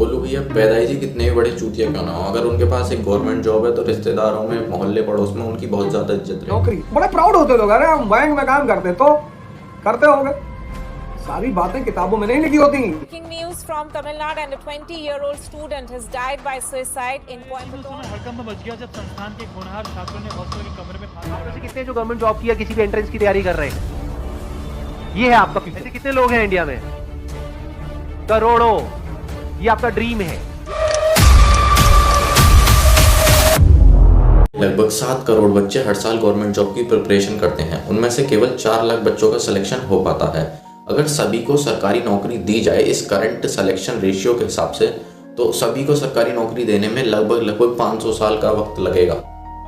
गोलू भैया पैदाइशी कितने भी बड़े चूतिया क्यों ना हो, अगर उनके पास एक गवर्नमेंट जॉब है तो रिश्तेदारों में, मोहल्ले पड़ोस में उनकी बहुत ज्यादा इज्जत है। नौकरी बड़े प्राउड होते लोग। अरे हम बैंक में काम करते तो करते होंगे, सारी बातें किताबों में नहीं लिखी होती। Breaking news from Tamil Nadu, and a 20-year-old student has died by suicide in Coimbatore. हड़कंप मच गया जब संस्थान के होनहार छात्रों ने हॉस्टल के कमरे में आप में से कितने जो गवर्नमेंट जॉब की या किसी भी एंट्रेंस की तैयारी कर रहे हैं? ये है आपका फ्यूचर। ऐसे कितने लोग हैं इंडिया में? करोड़ों। ये आपका ड्रीम है। लगभग 7 करोड़ बच्चे हर साल गवर्नमेंट जॉब की प्रिपरेशन करते हैं। उनमें से केवल 4 लाख बच्चों का सिलेक्शन हो पाता है। अगर सभी को सरकारी नौकरी दी जाए इस करंट सिलेक्शन रेशियो के हिसाब से, तो सभी को सरकारी नौकरी देने में लगभग 500 साल का वक्त लगेगा।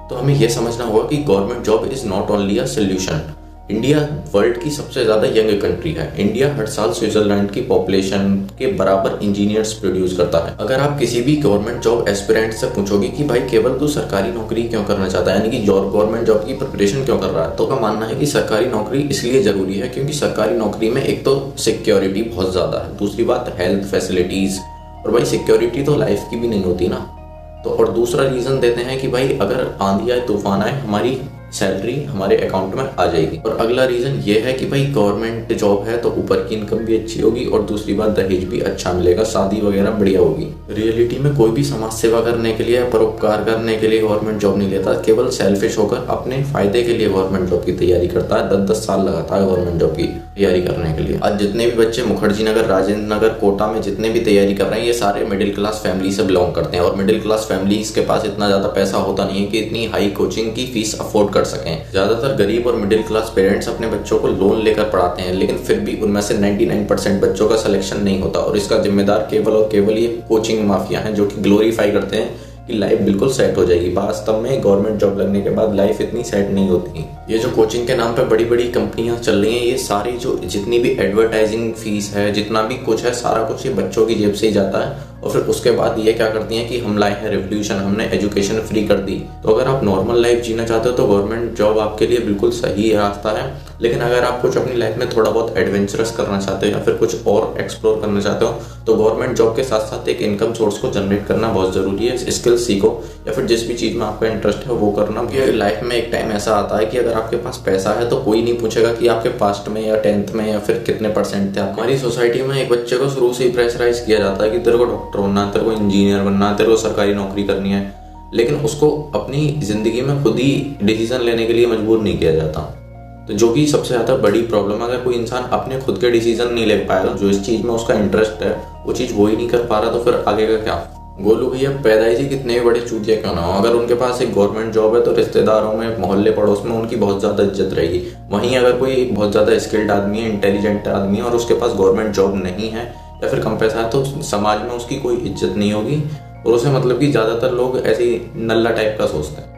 तो हमें यह समझना होगा कि government job is not only a solution. India world की सबसे ज़्यादा यंग कंट्री है। इंडिया हर साल स्विट्जरलैंड की पॉपुलेशन के बराबर इंजीनियर्स प्रोड्यूस करता है। अगर आप किसी भी गवर्नमेंट जॉब एस्पिरेंट से पूछोगे कि भाई केवल तू सरकारी नौकरी क्यों करना चाहता है, यानी कि गवर्नमेंट जॉब की प्रिपरेशन क्यों कर रहा है, तो का मानना है कि सरकारी नौकरी इसलिए ज़रूरी है क्योंकि सरकारी नौकरी में एक तो सिक्योरिटी बहुत ज़्यादा है, दूसरी बात हेल्थ फैसिलिटीज़, और भाई सिक्योरिटी तो लाइफ की भी नहीं होती ना। तो और दूसरा रीज़न देते हैं कि भाई अगर आंधी आए तूफान आए हमारी सैलरी हमारे अकाउंट में आ जाएगी। और अगला रीज़न ये है कि भाई गवर्नमेंट जॉब है तो ऊपर की इनकम भी अच्छी होगी और दूसरी बात दहेज भी अच्छा मिलेगा, शादी वगैरह बढ़िया होगी। रियलिटी में कोई भी समाज सेवा करने के लिए, परोपकार करने के लिए गवर्नमेंट जॉब नहीं लेता, केवल सेल्फिश होकर अपने फायदे के लिए गवर्नमेंट जॉब की तैयारी करता है। 10-10 साल लगाता है गवर्नमेंट जॉब की तैयारी करने के लिए। आज जितने भी बच्चे मुखर्जी नगर, राजेंद्र नगर, कोटा में जितने भी तैयारी कर रहे हैं, ये सारे मिडिल क्लास फैमिली से बिलोंग करते हैं। और मिडिल क्लास फैमिलीज के पास इतना ज़्यादा पैसा होता नहीं है कि इतनी हाई कोचिंग की फीस अफोर्ड कर सकें। ज़्यादातर गरीब और मिडिल क्लास पेरेंट्स अपने बच्चों को लोन लेकर पढ़ाते हैं, लेकिन फिर भी उनमें से 99% बच्चों का सिलेक्शन नहीं होता। और इसका जिम्मेदार केवल और केवल ये कोचिंग माफिया हैं, जो कि ग्लोरीफाई करते हैं कि लाइफ बिल्कुल सेट हो जाएगी। वास्तव में गवर्नमेंट जॉब लगने के बाद लाइफ इतनी सेट नहीं होती। ये जो कोचिंग के नाम पे बड़ी बड़ी कंपनियां चल रही हैं, ये सारी जो जितनी भी एडवर्टाइजिंग फीस है, जितना भी कुछ है, सारा कुछ ये बच्चों की जेब से ही जाता है। और फिर उसके बाद ये क्या करती हैं कि हम लाए हैं रेवोल्यूशन, हमने एजुकेशन फ्री कर दी। तो अगर आप नॉर्मल लाइफ जीना चाहते हो तो गवर्नमेंट जॉब आपके लिए बिल्कुल सही रास्ता है। लेकिन अगर आप कुछ अपनी लाइफ में थोड़ा बहुत एडवेंचरस करना चाहते हो या फिर कुछ और एक्सप्लोर करना चाहते हो, तो गवर्नमेंट जॉब के साथ साथ एक इनकम सोर्स को जनरेट करना बहुत ज़रूरी है। स्किल सीखो या फिर जिस भी चीज़ में आपका इंटरेस्ट है वो करना। क्योंकि लाइफ में एक टाइम ऐसा आता है कि अगर आपके पास पैसा है तो कोई नहीं पूछेगा कि आपके पास्ट में या 10th में या फिर कितने परसेंट थे। हमारी सोसाइटी में एक बच्चे को शुरू से ही प्रेशराइज किया जाता है कि तेरे को डॉक्टर बनना, तेरे को इंजीनियर बनना, तेरे को सरकारी नौकरी करनी है, लेकिन उसको अपनी ज़िंदगी में खुद ही डिसीजन लेने के लिए मजबूर नहीं किया जाता। तो जो कि सबसे ज़्यादा बड़ी प्रॉब्लम है। अगर कोई इंसान अपने खुद के डिसीजन नहीं ले पाएगा, जो इस चीज़ में उसका इंटरेस्ट है वो चीज़ वो ही नहीं कर पा रहा, तो फिर आगे का क्या। गोलू भैया पैदाइशी कितने भी बड़े चूतिया क्यों ना हो, अगर उनके पास एक गवर्नमेंट जॉब है तो रिश्तेदारों में, मोहल्ले पड़ोस में उनकी बहुत ज़्यादा इज्जत रहेगी। वहीं अगर कोई एक बहुत ज़्यादा स्किल्ड आदमी है, इंटेलिजेंट आदमी है और उसके पास गवर्नमेंट जॉब नहीं है या फिर कम पैसा है, तो समाज में उसकी कोई इज्जत नहीं होगी और उसे मतलब कि ज़्यादातर लोग ऐसे नल्ला टाइप का सोचते हैं।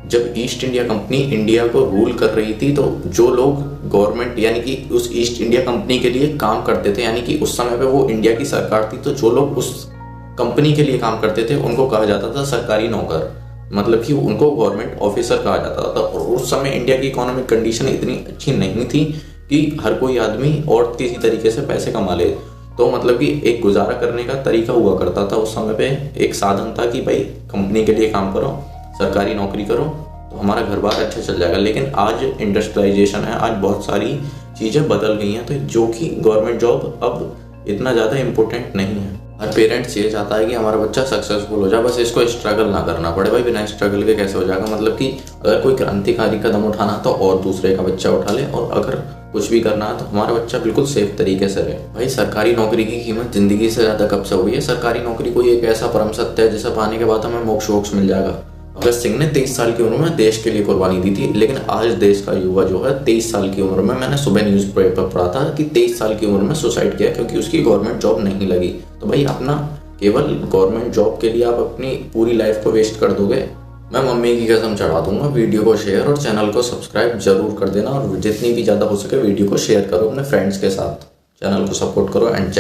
जब ईस्ट इंडिया कंपनी इंडिया को रूल कर रही थी तो जो लोग गवर्नमेंट यानी कि उस ईस्ट इंडिया कंपनी के लिए काम करते थे, यानी कि उस समय पे वो इंडिया की सरकार थी, तो जो लोग उस कंपनी के लिए काम करते थे उनको कहा जाता था सरकारी नौकर, मतलब कि उनको गवर्नमेंट ऑफिसर कहा जाता था। और उस समय इंडिया की इकोनॉमिक कंडीशन इतनी अच्छी नहीं थी कि हर कोई आदमी और किसी तरीके से पैसे कमा ले। तो मतलब कि एक गुजारा करने का तरीका हुआ करता था उस समय पे, एक साधन था कि भाई कंपनी के लिए काम करो, सरकारी नौकरी करो तो हमारा घर बार अच्छा चल जाएगा। लेकिन आज इंडस्ट्रियलाइजेशन है, आज बहुत सारी चीज़ें बदल गई हैं, तो जो कि गवर्नमेंट जॉब अब इतना ज़्यादा इम्पोर्टेंट नहीं है। हर पेरेंट्स ये चाहता है कि हमारा बच्चा सक्सेसफुल हो जाए, बस इसको स्ट्रगल ना करना पड़े। भाई बिना स्ट्रगल के कैसे हो जाएगा। मतलब कि अगर कोई क्रांतिकारी कदम उठाना तो और दूसरे का बच्चा उठा ले, और अगर कुछ भी करना है तो हमारा बच्चा बिल्कुल सेफ तरीके से रहे। भाई सरकारी नौकरी की कीमत जिंदगी से ज़्यादा कब से हुई है। सरकारी नौकरी कोई एक ऐसा परम सत्य है जिसे पाने के बाद हमें मोक्ष वोक्ष मिल जाएगा। भगत सिंह ने 23 साल की उम्र में देश के लिए कुर्बानी दी थी, लेकिन आज देश का युवा जो है 23 साल की उम्र में, मैंने सुबह न्यूज़ पेपर पढ़ा था कि 23 साल की उम्र में सुसाइड किया क्योंकि उसकी गवर्नमेंट जॉब नहीं लगी। तो भाई अपना केवल गवर्नमेंट जॉब के लिए आप अपनी पूरी लाइफ को वेस्ट कर दोगे। मैं मम्मी की कसम चढ़ा दूंगा। वीडियो को शेयर और चैनल को सब्सक्राइब जरूर कर देना, और जितनी भी ज़्यादा हो सके वीडियो को शेयर करो अपने फ्रेंड्स के साथ। चैनल को सपोर्ट करो एंड